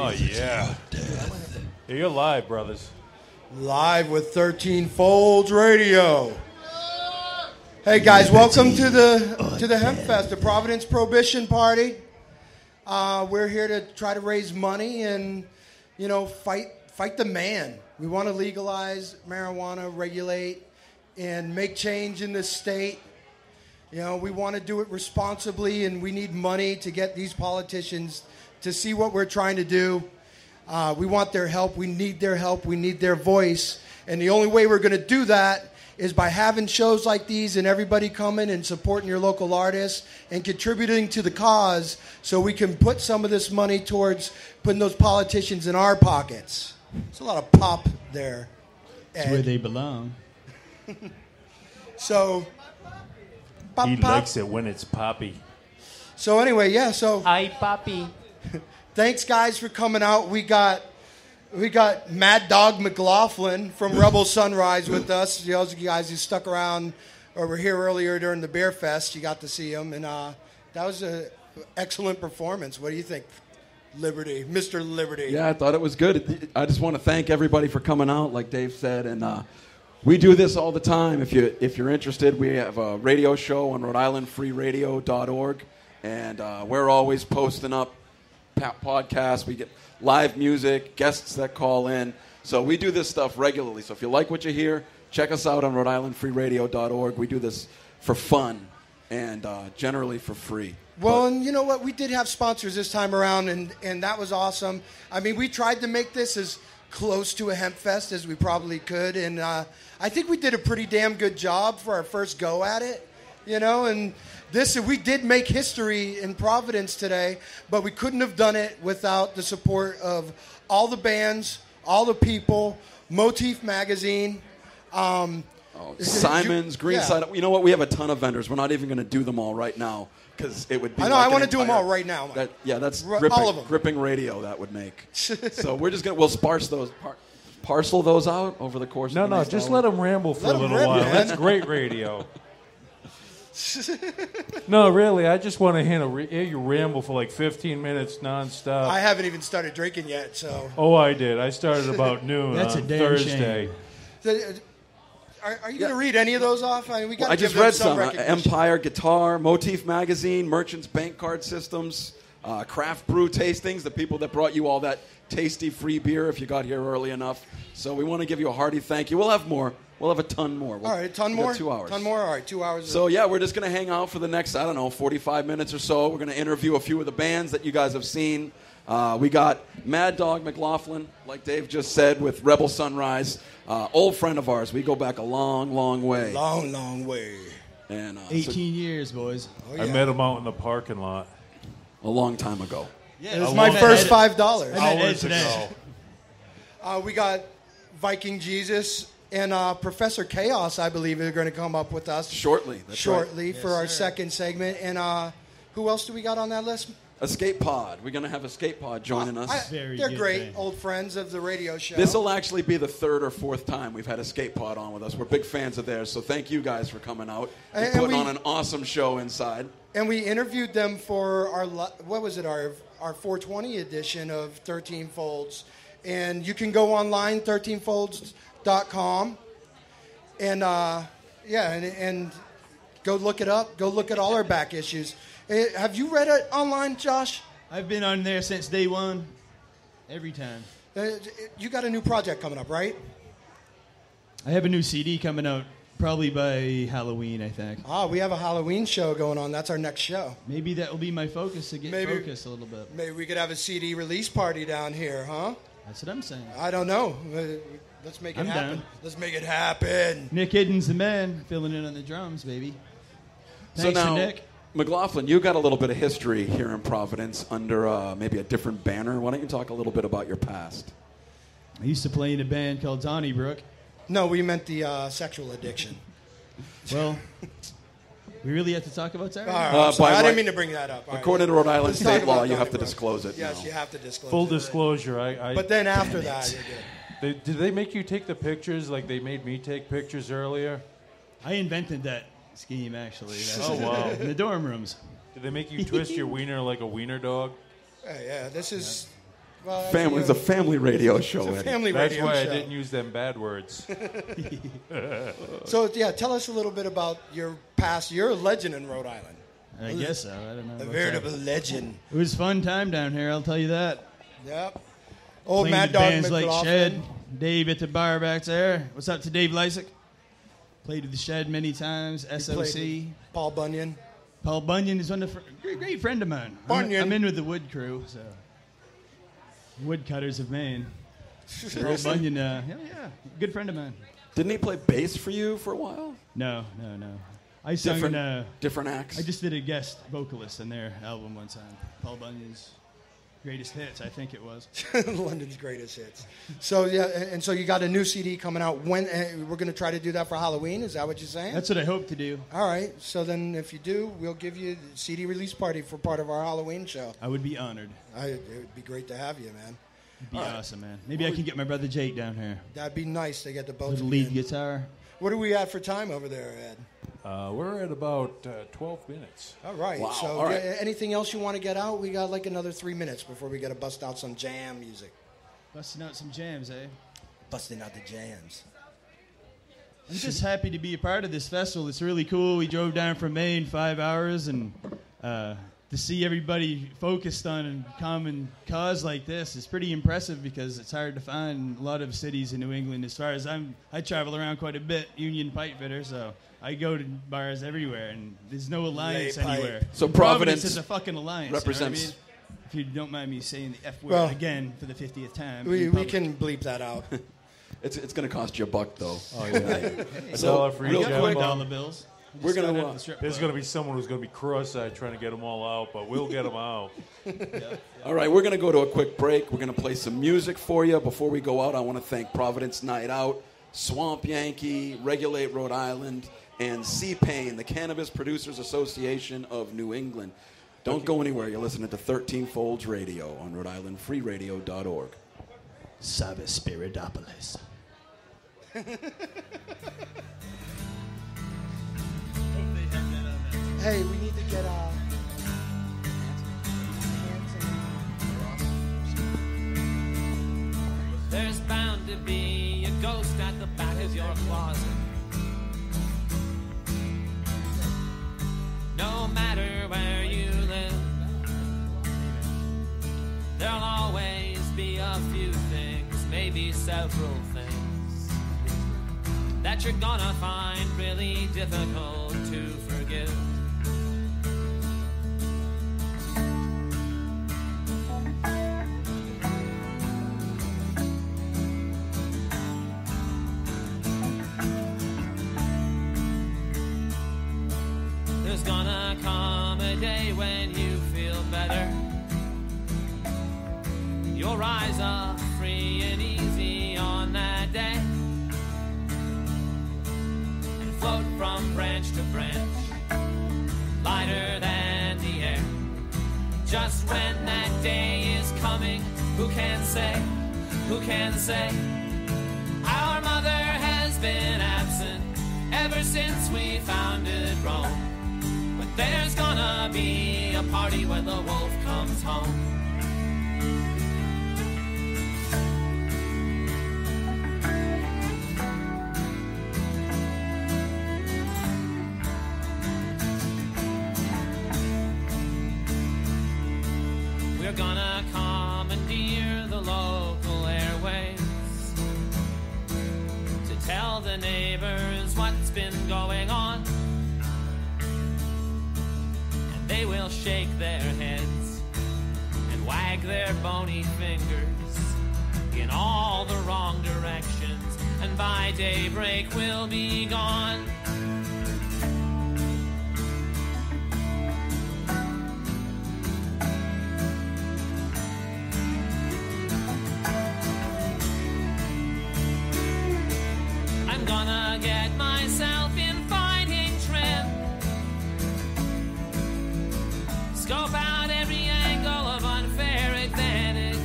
Oh, yeah. You're live, brothers. Live with 13 Folds Radio. Hey guys, welcome to the Hemp Fest, the Providence Prohibition Party. We're here to try to raise money and, fight the man. We want to legalize marijuana, regulate, and make change in this state. We want to do it responsibly, and we need money to get these politicians to see what we're trying to do. We want their help. We need their help. We need their voice. And the only way we're going to do that is by having shows like these and everybody coming and supporting your local artists and contributing to the cause so we can put some of this money towards putting those politicians in our pockets. There's a lot of pop there. That's where they belong. So, He likes it when it's poppy. So anyway, yeah, so... Hi, poppy. Thanks, guys, for coming out. We got Mad Dog McLaughlin from Rebel Sunrise with us. Those of you guys who stuck around or were here earlier during the Beer Fest, you got to see him. And that was an excellent performance. What do you think, Liberty, Mr. Liberty? Yeah, I thought it was good. I just want to thank everybody for coming out, like Dave said. And we do this all the time. If you're interested, we have a radio show on Rhode and we're always posting up podcasts. We get live music, guests that call in. So we do this stuff regularly. So if you like what you hear, check us out on Rhode We do this for fun and generally for free. Well, and you know what? We did have sponsors this time around, and that was awesome. I mean, we tried to make this as close to a hemp fest as we probably could, and I think we did a pretty damn good job for our first go at it, and we did make history in Providence today, but we couldn't have done it without the support of all the bands, all the people, Motif Magazine, Simon's, Greenside. Yeah. You know what? We have a ton of vendors. We're not even going to do them all right now because it would be. I know. I want to do them all right now. That's all of them. Gripping radio that would make. So we're just we'll parcel those out over the course. of the next just hour. let them ramble for a little while. Man. That's great radio. No, really, I just want to hear you ramble for like 15 minutes nonstop. I haven't even started drinking yet, so. Oh, I did. I started about noon That's on a damn Thursday. Are you going to read any of those off? I mean, I just read some. Empire Guitar, Motif Magazine, Merchants Bank Card Systems, Craft Brew Tastings, the people that brought you all that tasty free beer if you got here early enough. So we want to give you a hearty thank you. We'll have more. We'll have a ton more. All right, a ton more? 2 hours. Ton more? All right, 2 hours. So, yeah, we're just going to hang out for the next, 45 minutes or so. We're going to interview a few of the bands that you guys have seen. We got Mad Dog McLaughlin, like Dave just said, with Rebel Sunrise. Old friend of ours. We go back a long, long way. Long, long way. And 18 years, boys. Oh, yeah. I met him out in the parking lot. A long time ago. Yeah, it was my first $5. Hours ago. We got Viking Jesus and Professor Chaos, I believe, are going to come up with us shortly. That's shortly right. for our second segment. And who else do we got on that list? Escape Pod. We're going to have Escape Pod joining us. They're great old friends of the radio show. This will actually be the third or fourth time we've had Escape Pod on with us. We're big fans of theirs, so thank you guys for coming out and putting on an awesome show inside. And we interviewed them for our 420 edition of 13 Folds. And you can go online, 13folds.com, and and go look it up. Go look at all our back issues. Have you read it online, Josh? I've been on there since day one, every time. You got a new project coming up, right? I have a new CD coming out probably by Halloween, I think. We have a Halloween show going on. That's our next show. Maybe that will be my focus to get focused a little bit. Maybe we could have a CD release party down here, huh? That's what I'm saying. I don't know. Let's make it happen. Down. Let's make it happen. Nick Hidden's the man, filling in on the drums, baby. Thanks so now, to Nick. McLaughlin, you got a little bit of history here in Providence under maybe a different banner. Why don't you talk a little bit about your past? I used to play in a band called Donnybrook. No, we meant the sexual addiction. Well, we really have to talk about that? I didn't mean to bring that up. According to Rhode Island state law, you have to disclose it. Yes, you have to disclose Full it. disclosure. But then after that, you're good. Did they make you take the pictures like they made me take pictures earlier? I invented that scheme, actually. Oh, wow. In the dorm rooms. Did they make you twist your wiener like a wiener dog? Yeah, this is Well, It's a family radio show, It's a Eddie. family That's radio why show. I didn't use them bad words. So, yeah, tell us a little bit about your past. You're a legend in Rhode Island. I guess so. I don't know. A about veritable that. legend. It was a fun time down here, I'll tell you that. Yep. Old Playing Mad with Dog bands like McLaughlin. Shed, Dave at the bar back there. What's up to Dave Lysick? Played with the Shed many times. Played SOC. with Paul Bunyan. Paul Bunyan is one of the great friend of mine. Bunyan. I'm in with the wood crew, so woodcutters of Maine. Paul Bunyan, yeah, good friend of mine. Didn't he play bass for you for a while? No. I sung Different acts? I just did a guest vocalist on their album one time. Paul Bunyan's Greatest Hits, I think it was. London's Greatest Hits. So, yeah, and so you got a new CD coming out. When we're going to try to do that for Halloween? Is that what you're saying? That's what I hope to do. All right. So then if you do, we'll give you the CD release party for part of our Halloween show. I would be honored. It would be great to have you, man. It'd be awesome, man. Maybe I can get my brother Jake down here. That'd be nice to get the both Little of you lead in. guitar. What are we at for time over there, Ed? We're at about 12 minutes. All right. Wow, So all right. anything else you want to get out? We got like another 3 minutes before we got to bust out some jam music. Busting out some jams, eh? Busting out the jams. I'm just happy to be a part of this festival. It's really cool. We drove down from Maine 5 hours, and to see everybody focused on a common cause like this is pretty impressive because it's hard to find in a lot of cities in New England. As far as I travel around quite a bit, union pipe fitter, so I go to bars everywhere, and there's no alliance Lay pipe. anywhere. So And Providence is a fucking alliance. represents- You know what I mean? If you don't mind me saying the F word Well, again for the 50th time. We in public. can bleep that out. It's going to cost you $1, though. Oh, yeah. So, for real each quick, $1 bills. we're going Started at to... the strip There's club. going to be someone who's going to be cross-eyed trying to get them all out, but we'll get them out. All right, we're going to go to a quick break. We're going to play some music for you. Before we go out, I want to thank Providence Night Out, Swamp Yankee, Regulate Rhode Island, and C-Pain, the Cannabis Producers Association of New England. Don't go anywhere. You're listening to 13 Folds Radio on Rhode-IslandFreeRadio.org. Sabe Spiridopolis. Hey, we need to get There's bound to be a ghost at the back of your closet. No matter where you live, there'll always be a few things, maybe several things, that you're gonna find really difficult to forgive. There's gonna come a day when you feel better. You'll rise up free and easy on that day, and float from branch to branch, lighter than the air. Just when that day is coming, who can say, who can say? Our mother has been absent ever since we founded Rome. But there's gonna be a party when the wolf comes home. We're gonna commandeer the local airways to tell the neighbors what's been going on. And they will shake their heads and wag their bony fingers in all the wrong directions. And by daybreak we'll be gone. I'm gonna get myself in fighting trim, scope out every angle of unfair advantage.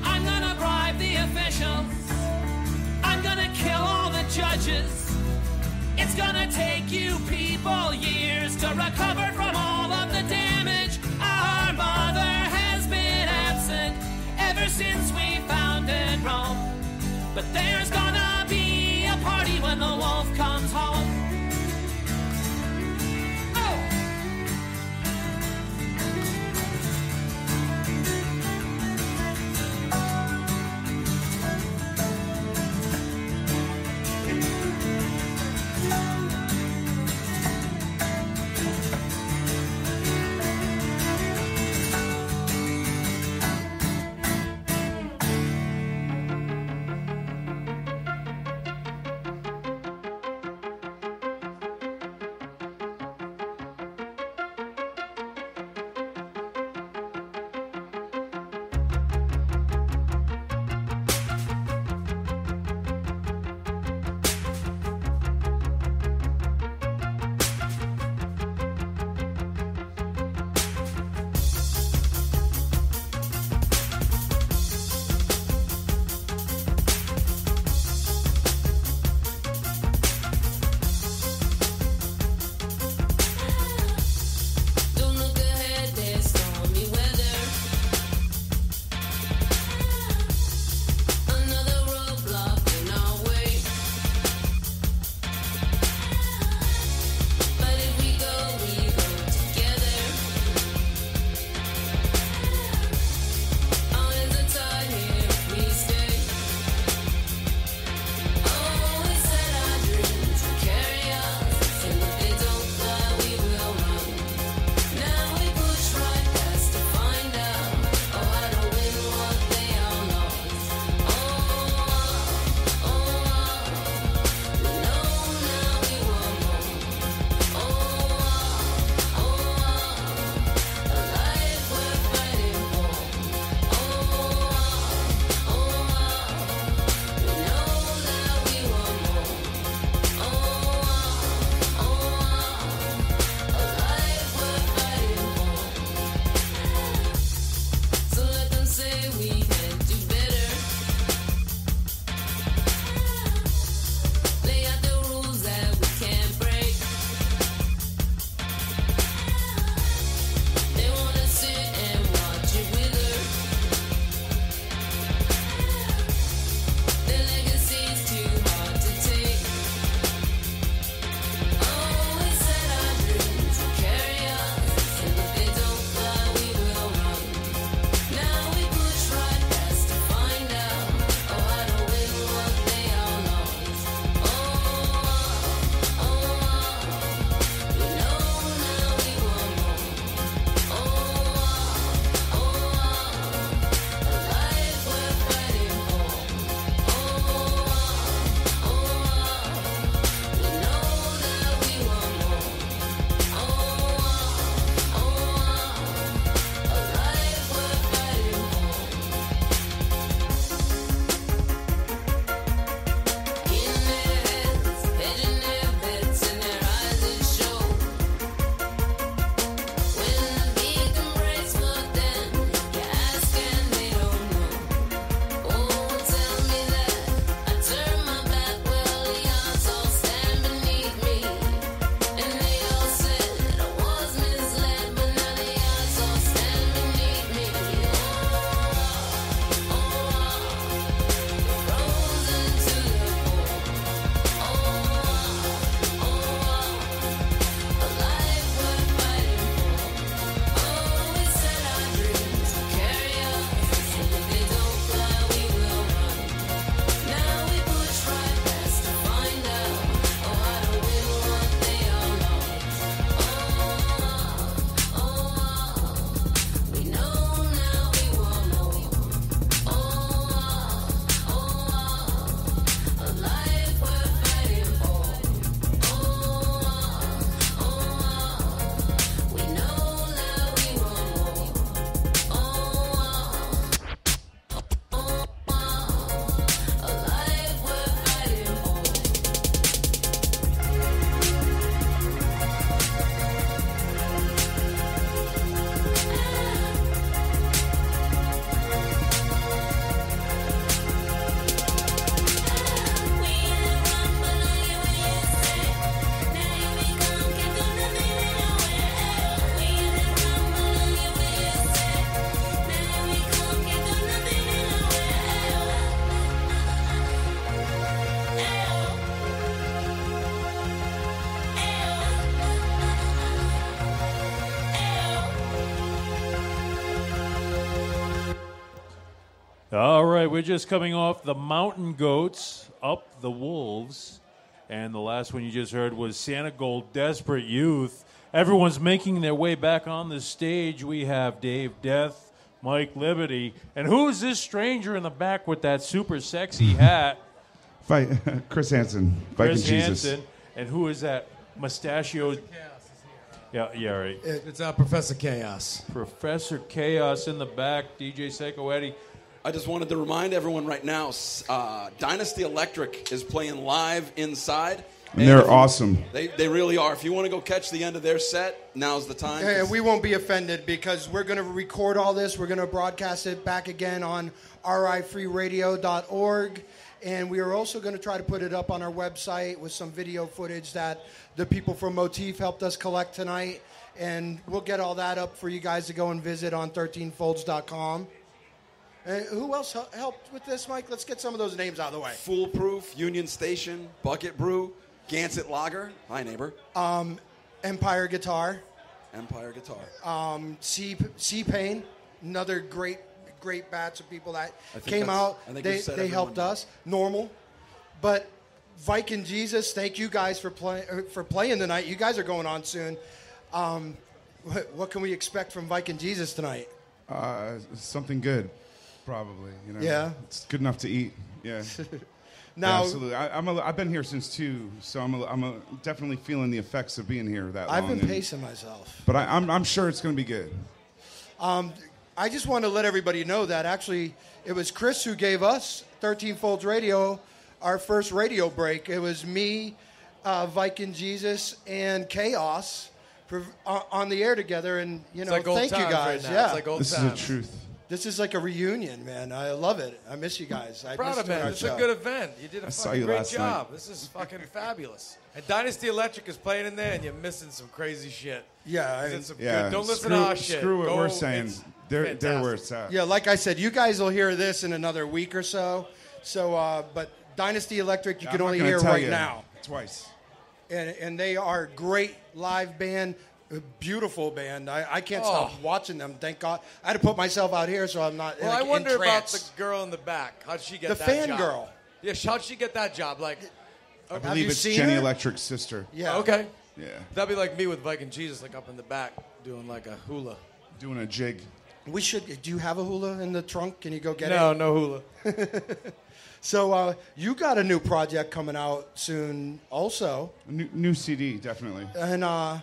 I'm gonna bribe the officials, I'm gonna kill all the judges. It's gonna take you people years to recover from all of the damage our mother has been since we founded Rome. But there's gonna be a party when the wolf comes home. All right, we're just coming off the Mountain Goats, Up the Wolves. And the last one you just heard was Santa Gold, Desperate Youth. Everyone's making their way back on the stage. We have Dave Death, Mike Liberty. And who's this stranger in the back with that super sexy hat? Chris Hansen, Viking Chris Jesus. Hansen. And who is that mustachioed? Yeah, right. It's Professor Chaos. Professor Chaos in the back, DJ Psycho Eddie. I just wanted to remind everyone right now, Dynasty Electric is playing live inside. And they're awesome. They really are. If you want to go catch the end of their set, now's the time. And we won't be offended because we're going to record all this. We're going to broadcast it back again on rifreeradio.org. And we are also going to try to put it up on our website with some video footage that the people from Motif helped us collect tonight. And we'll get all that up for you guys to go and visit on 13folds.com. Who else helped with this, Mike? Let's get some of those names out of the way. Foolproof, Union Station, Bucket Brew, Gansett Lager. Hi, neighbor. Empire Guitar. Empire Guitar. C-Pain, another great batch of people that came out. They helped us. Normal. But Viking Jesus, thank you guys for playing tonight. You guys are going on soon. What can we expect from Viking Jesus tonight? Something good, probably. You know, Yeah. it's good enough to eat. Yeah. Now, Yeah, absolutely. I've been here since 2, so I'm definitely feeling the effects of being here that long. I've been pacing myself. But I'm sure it's going to be good. I just want to let everybody know that actually it was Chris who gave us 13 Folds Radio our first radio break. It was me, Viking Jesus, and Chaos on the air together, and like old thank you times guys. right now. Yeah, It's like old This times. is the truth. this is like a reunion, man. I love it. I miss you guys. I Proud miss of doing it. our It's a show. good event. You did a saw fucking you great last job. night. This is fucking fabulous. And Dynasty Electric is playing in there, and you're missing some crazy shit. Yeah, It's some Yeah. good. Don't listen to our shit. Screw what Go- we're saying. it's They're fantastic. where it's at. yeah. Like I said, you guys will hear this in another week or so. So, but Dynasty Electric, you I'm can not only gonna hear tell right you now. Twice. And they are a great live band, a beautiful band. I can't stop watching them. Thank God. I had to put myself out here so I'm not. Well, like, I wonder in about trance. the girl in the back. How'd she get The that fan job? girl. Yeah, how'd she get that job? Like, I Have believe you it's seen Jenny her? Electric's sister. Yeah. okay. Yeah. That'd be like me with Viking Jesus, like up in the back, doing like a hula. Doing a jig. We should. Do you have a hula in the trunk? Can you go get No, it? no hula. So you got a new project coming out soon, also, A new CD, definitely. and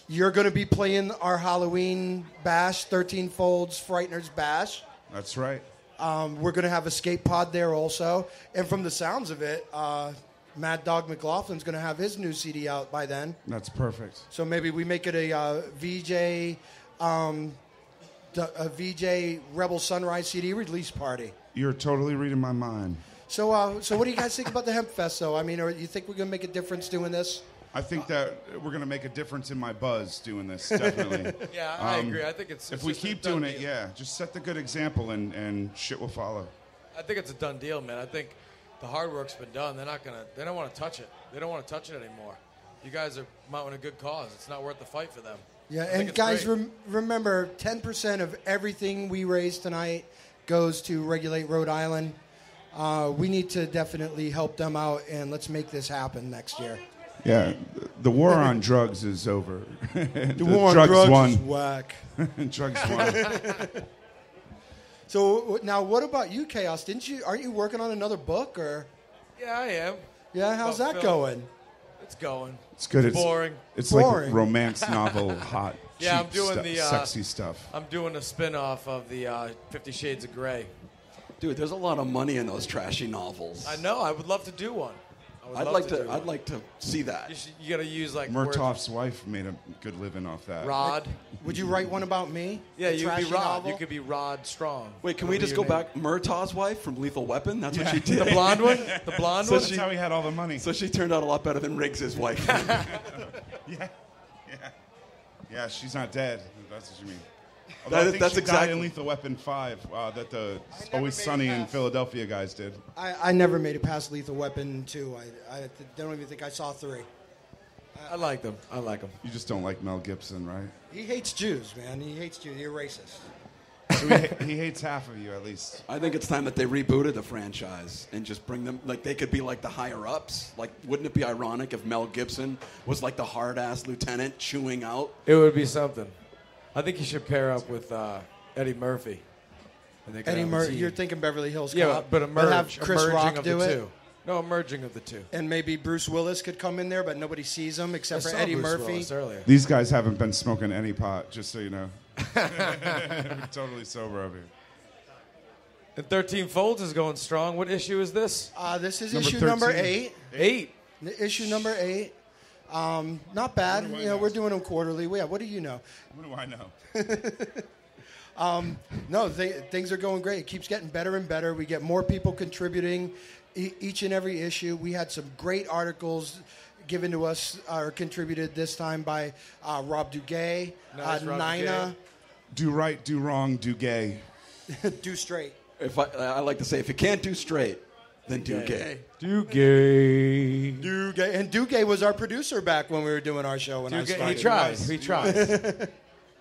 you're going to be playing our Halloween bash, 13 Folds Frighteners Bash. That's right. We're going to have Escape Pod there also, and from the sounds of it, Mad Dog McLaughlin's going to have his new CD out by then. That's perfect. So maybe we make it a VJ Rebel Sunrise CD release party. You're totally reading my mind. So what do you guys think about the Hemp Fest, though? I mean, or you think we're going to make a difference doing this? I think that we're going to make a difference in my buzz doing this, definitely. Yeah, I agree. I think it's If it's we just a keep done doing it, deal. yeah, just set the good example and shit will follow. I think it's a done deal, man. I think the hard work's been done. They don't want to touch it. They don't want to touch it anymore. You guys are mounting a good cause. It's not worth the fight for them. Yeah, I think and it's guys, great. remember, 10% of everything we raise tonight goes to Regulate Rhode Island. We need to definitely help them out, and let's make this happen next year. Yeah, the war on drugs is over. The war on drugs won. is whack. Drugs won. So now, what about you, Chaos? Aren't you working on another book, or? Yeah, I am. Yeah, how's About that film. going? It's going. It's good. It's boring. It's Boring. like romance novel, hot, Yeah, cheap I'm doing stuff, the, sexy stuff. I'm doing a spin-off of the 50 Shades of Grey. Dude, there's a lot of money in those trashy novels. I know. I would love to do one. I'd like to see that. You got to use like words. Murtaugh's wife made a good living off that. Rod. Would you write one about me? Yeah, A you'd be trashy Rod. novel? You could be Rod Strong. Wait, can we That'd just be go your back? Murtaugh's wife from Lethal Weapon? That's what she name. did. The blonde one? The blonde one? That's how he had all the money. So she turned out a lot better than Riggs' wife. Yeah, she's not dead. That's what you mean. That I is- think that's she died exactly- in Lethal Weapon 5 that the Always Sunny in Philadelphia guys did. I never made it past Lethal Weapon 2. I don't even think I saw 3. I like them. I like them. You just don't like Mel Gibson, right? He hates Jews, man. He hates Jews. You're racist. So he hates half of you at least. I think it's time that they rebooted the franchise and just bring them, like they could be like the higher ups. Like, wouldn't it be ironic if Mel Gibson was like the hard ass lieutenant chewing out? It would be something. I think you should pair up with Eddie Murphy. Eddie Murphy. You're thinking Beverly Hills Cop. Yeah, but have Chris Rock of do the it. two. No, a merging of the two. And maybe Bruce Willis could come in there, but nobody sees him except I for saw Eddie Bruce Murphy. Willis earlier. These guys haven't been smoking any pot, just so you know. We're totally sober over here. And 13 Folds is going strong. What issue is this? This is Number issue 13. number 8. 8. Issue number 8. Not bad. What do I You know, know? we're doing them quarterly. Yeah, what do you know? What do I know? No, things are going great. It keeps getting better and better. We get more people contributing each and every issue. We had some great articles given to us or contributed this time by Rob Duguay, Nice, Rob Nina, Do right, do wrong, do gay. Do Straight. If I like to say, if you can't do straight, then do gay. Do gay. Duguay. And Duguay was our producer back when we were doing our show when I started. He tried. He tried.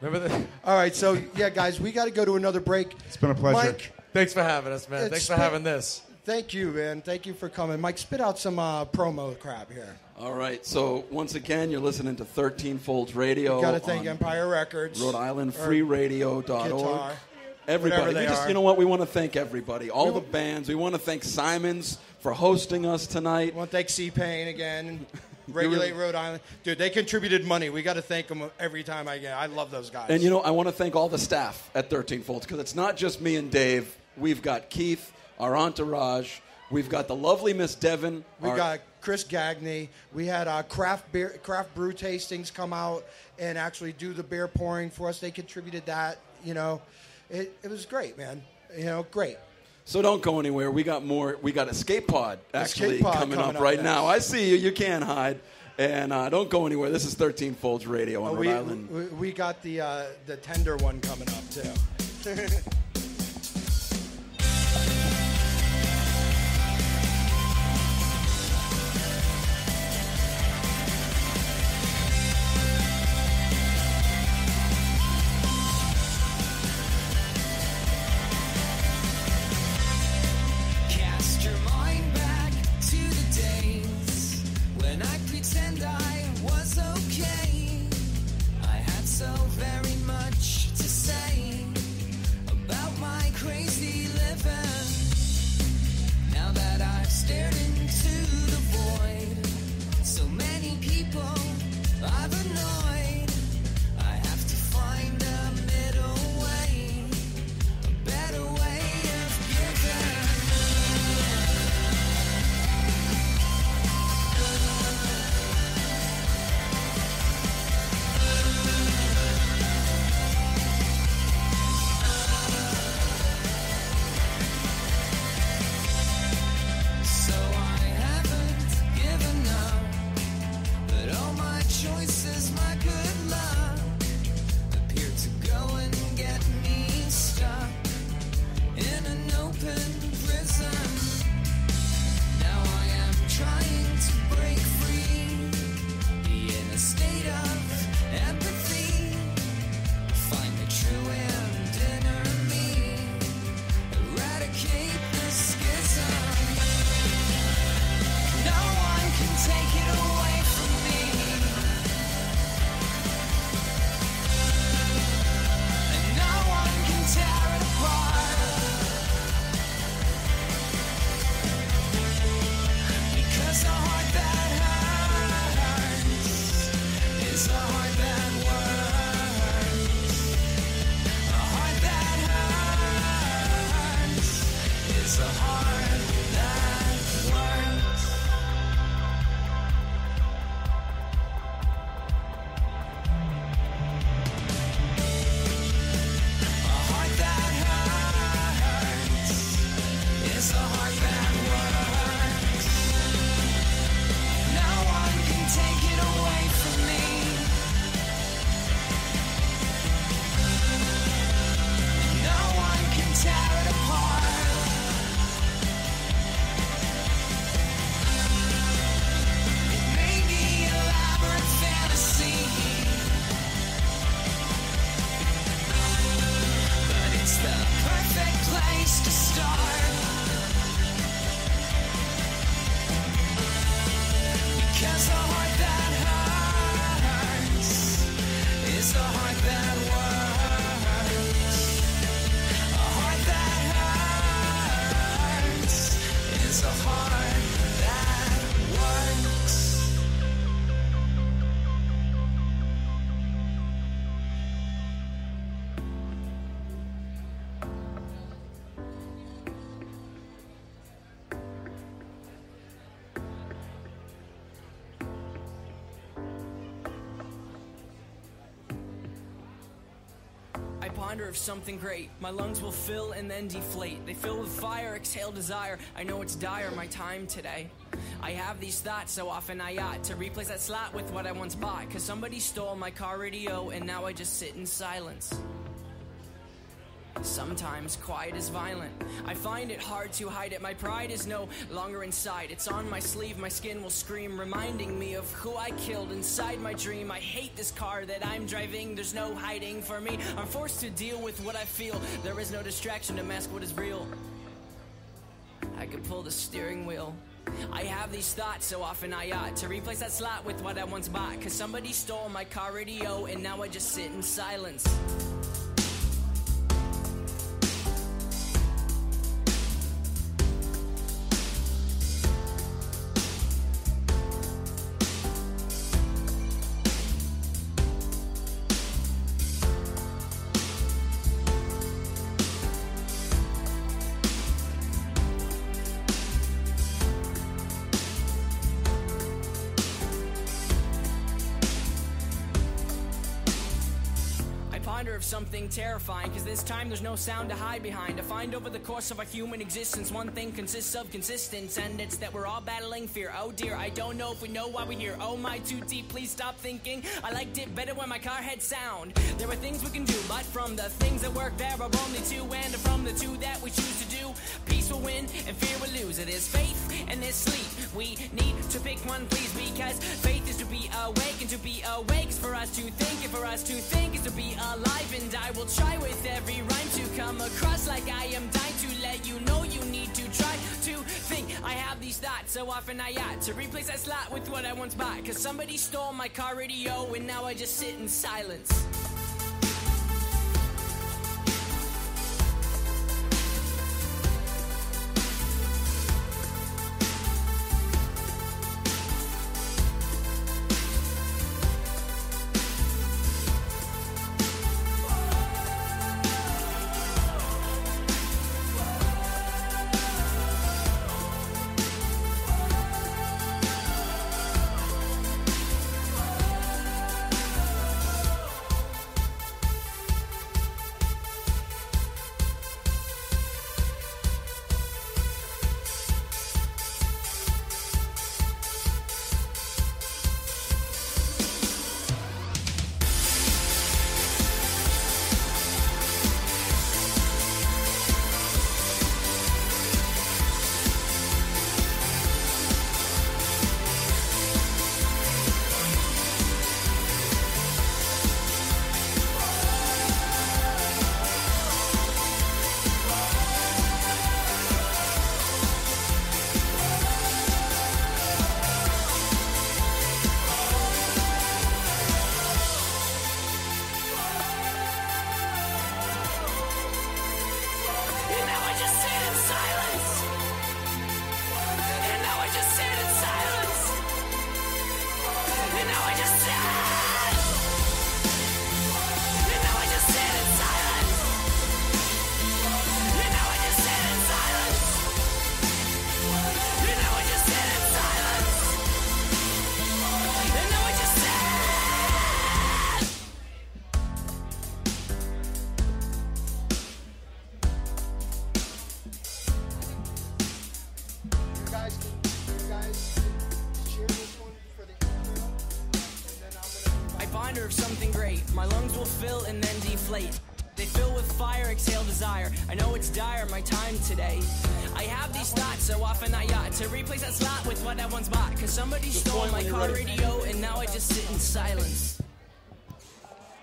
Remember that? All right, so, yeah, guys, we got to go to another break. It's been a pleasure. Mike, Thanks for having us, man. Thanks for having this. thank you, man. Thank you for coming. Mike, spit out some promo crap here. All right, so once again, you're listening to 13 Folds Radio. Got to thank on Empire Records. Rhode Island FreeRadio.org. Guitar. Everybody. Whatever they are. You know what? We want to thank everybody. All the bands. We want to thank Simons for hosting us tonight. I want to thank C-Pain again. Regulate Rhode Island. Dude, they contributed money. We got to thank them every time I get. I love those guys. And, you know, I want to thank all the staff at 13 Folds because it's not just me and Dave. We've got Keith, our entourage. We've got the lovely Miss Devon. We got Chris Gagney. We had craft brew tastings come out and actually do the beer pouring for us. They contributed that. You know, it was great, man. You know, great. So don't go anywhere. We got more. We got Escape Pod actually Escape Pod coming up right now. I see you. You can't hide. And don't go anywhere. This is 13 Folds Radio on Rhode Island. We got the tender one coming up too. Cast your mind back to the days when I pretend I was okay. I had so very much to say about place to start. Because the heart that hurts is the heart that works. A heart that hurts is a heart that works. I ponder of something great. My lungs will fill and then deflate. They fill with fire, exhale desire. I know it's dire, my time today. I have these thoughts so often I ought to replace that slot with what I once bought. Cause somebody stole my car radio and now I just sit in silence. Sometimes quiet is violent. I find it hard to hide it. My pride is no longer inside. It's on my sleeve, my skin will scream, reminding me of who I killed inside my dream. I hate this car that I'm driving. There's no hiding for me. I'm forced to deal with what I feel. There is no distraction to mask what is real. I could pull the steering wheel. I have these thoughts so often I ought to replace that slot with what I once bought. Cause somebody stole my car radio and now I just sit in silence. Of something terrifying, cause this time there's no sound to hide behind. I find over the course of our human existence, one thing consists of consistence, and it's that we're all battling fear. Oh dear, I don't know if we know why we're here. Oh my, too deep, please stop thinking. I liked it better when my car had sound. There are things we can do, but from the things that work there are only two, and from the two that we choose to do, peace will win and fear will lose. It is faith and this sleep. We need to pick one, please, because faith is to be awake, and to be awake is for us to think, and for us to think is to be alive. And I will try with every rhyme to come across like I am dying to let you know you need to try to think. I have these thoughts so often I ought to replace that slot with what I once bought. Cause somebody stole my car radio and now I just sit in silence. Of something great. My lungs will fill and then deflate. They fill with fire, exhale desire. I know it's dire, my time today. I have these thoughts so often I ought to replace that slot with what I once bought. Cause somebody stole my car radio and now I just sit in silence.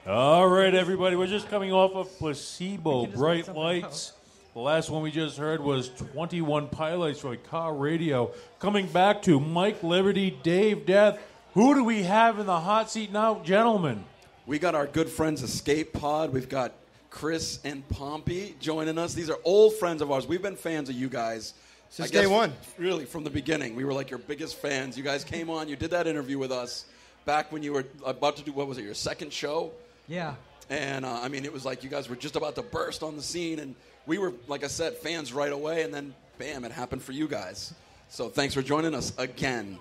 All right, everybody. We're just coming off of Placebo, Bright Lights. The last one we just heard was 21 Pilots from Car Radio. Coming back to Mike Liberty, Dave Death. Who do we have in the hot seat now, gentlemen? We got our good friends Escape Pod. We've got Chris and Pompey joining us. These are old friends of ours. We've been fans of you guys since day one. Really, from the beginning. We were like your biggest fans. You guys came on. You did that interview with us back when you were about to do, what was it, your second show? Yeah. And, I mean, it was like you guys were just about to burst on the scene. And we were, like I said, fans right away. And then, bam, it happened for you guys. So thanks for joining us again.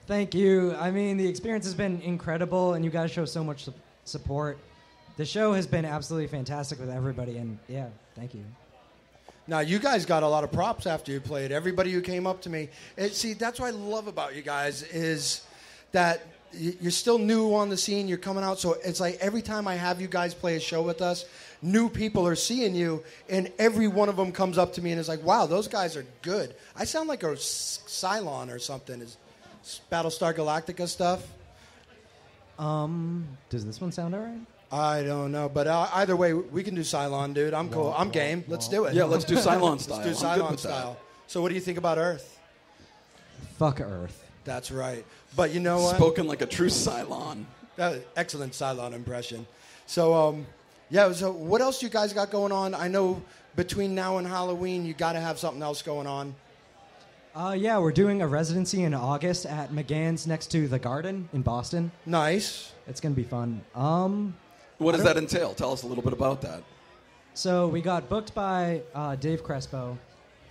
Thank you. I mean, the experience has been incredible, and you guys show so much support. The show has been absolutely fantastic with everybody, and yeah, thank you. Now, you guys got a lot of props after you played. Everybody who came up to me. See, that's what I love about you guys is that you're still new on the scene. You're coming out. So it's like every time I have you guys play a show with us, new people are seeing you, and every one of them comes up to me and is like, wow, those guys are good. I sound like a Cylon or something. Is Battlestar Galactica stuff? Does this one sound all right? I don't know, but either way, we can do Cylon, dude. I'm cool. I'm game. Let's do it. Yeah, let's do Cylon style. Let's do Cylon style. So what do you think about Earth? Fuck Earth. That's right. But you know what? Spoken like a true Cylon. Excellent Cylon impression. So, so what else you guys got going on? I know between now and Halloween, you got to have something else going on. Yeah, we're doing a residency in August at McGann's next to the Garden in Boston. Nice. It's going to be fun. What does that entail? Tell us a little bit about that. So we got booked by Dave Crespo,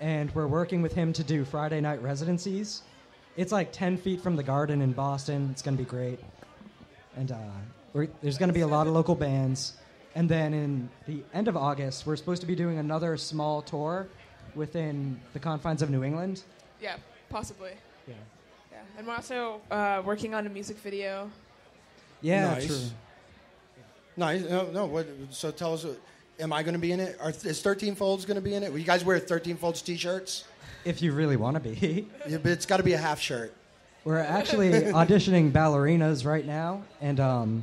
and we're working with him to do Friday night residencies. It's like 10 feet from the Garden in Boston. It's going to be great. And there's going to be a lot of local bands. And then in the end of August, we're supposed to be doing another small tour within the confines of New England. Yeah, possibly. Yeah. Yeah, and we're also working on a music video. Yeah, nice. True. Nice. No. What? So tell us, am I going to be in it? Is 13 Folds going to be in it? Will you guys wear 13 Folds t-shirts? If you really want to be. Yeah, but it's got to be a half shirt. We're actually auditioning ballerinas right now, and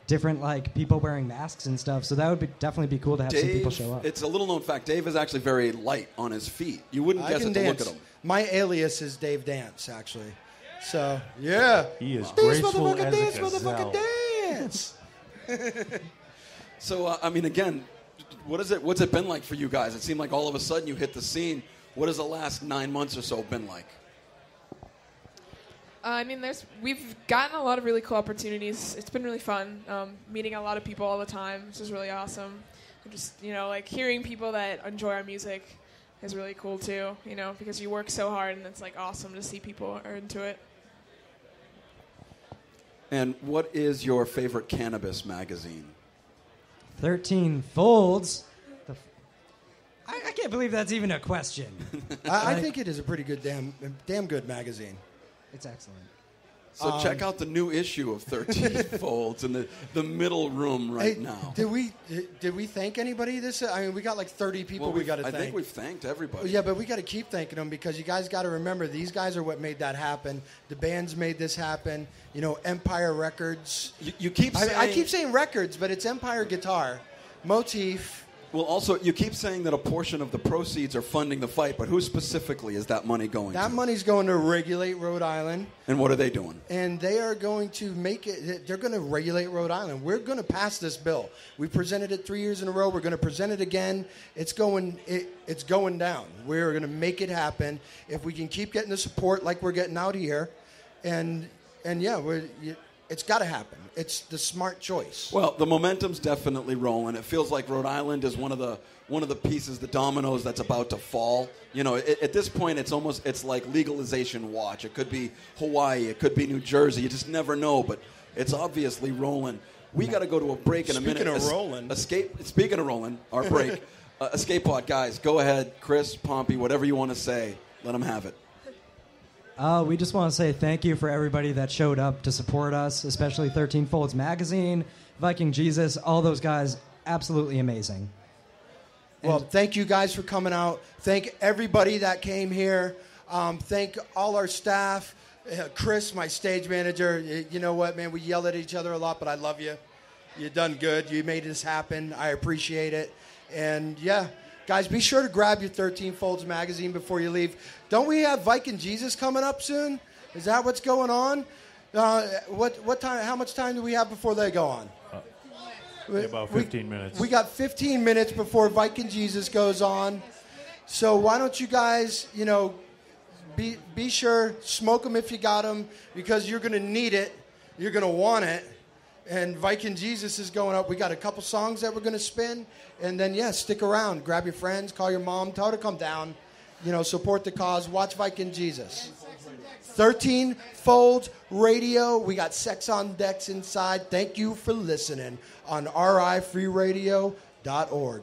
different like people wearing masks and stuff. So that would definitely be cool to have some people show up. It's a little known fact. Dave is actually very light on his feet. You wouldn't guess it to look at him. My alias is Dave Dance, actually. So yeah, he is graceful as a dance, gazelle. motherfucker, dance. So I mean, again, what's it been like for you guys? It seemed like all of a sudden you hit the scene. What has the last 9 months or so been like? I mean, we've gotten a lot of really cool opportunities. It's been really fun, meeting a lot of people all the time, which is really awesome. And just, like hearing people that enjoy our music is really cool too, because you work so hard and it's like awesome to see people are into it. And what is your favorite cannabis magazine? 13 Folds. I can't believe that's even a question. I think it is a pretty good, damn good magazine. It's excellent. So check out the new issue of 13 Folds in the middle room now. Did we thank anybody this? I mean, we got like 30 people we got to thank. I think we've thanked everybody. Yeah, but we got to keep thanking them because you guys got to remember these guys are what made that happen. The bands made this happen. Empire Records. You keep saying... I keep saying records, but it's Empire Guitar. Motif. Well, also, you keep saying that a portion of the proceeds are funding the fight, but who specifically is that money going to? That money's going to Regulate Rhode Island. And what are they doing? And they are going to make it, they're going to regulate Rhode Island. We're going to pass this bill. We presented it 3 years in a row. We're going to present it again. It's going down. We're going to make it happen. If we can keep getting the support like we're getting out here, and it's got to happen. It's the smart choice. Well, the momentum's definitely rolling. It feels like Rhode Island is one of the pieces, the dominoes that's about to fall. At this point, it's like legalization watch. It could be Hawaii. It could be New Jersey. You just never know, but it's obviously rolling. We got to go to a break in a minute. Speaking of rolling, our break. Escape Pod, guys, go ahead. Chris, Pompey, whatever you want to say, let them have it. We just want to say thank you for everybody that showed up to support us, especially 13 Folds Magazine, Viking Jesus, all those guys, absolutely amazing. Well, thank you guys for coming out. Thank everybody that came here. Thank all our staff. Chris, my stage manager, you know what, man, we yell at each other a lot, but I love you. You done good. You made this happen. I appreciate it. And, Guys, be sure to grab your 13 Folds magazine before you leave. Don't we have Viking Jesus coming up soon? Is that what's going on? What time? How much time do we have before they go on? About 15 minutes. We got 15 minutes before Viking Jesus goes on. So why don't you guys, be sure, smoke them if you got them, because you're going to need it. You're going to want it. And Viking Jesus is going up. We got a couple songs that we're going to spin. And then, stick around. Grab your friends. Call your mom. Tell her to come down. Support the cause. Watch Viking Jesus. 13 Folds Radio. We got Sex on Decks inside. Thank you for listening on rifreeradio.org.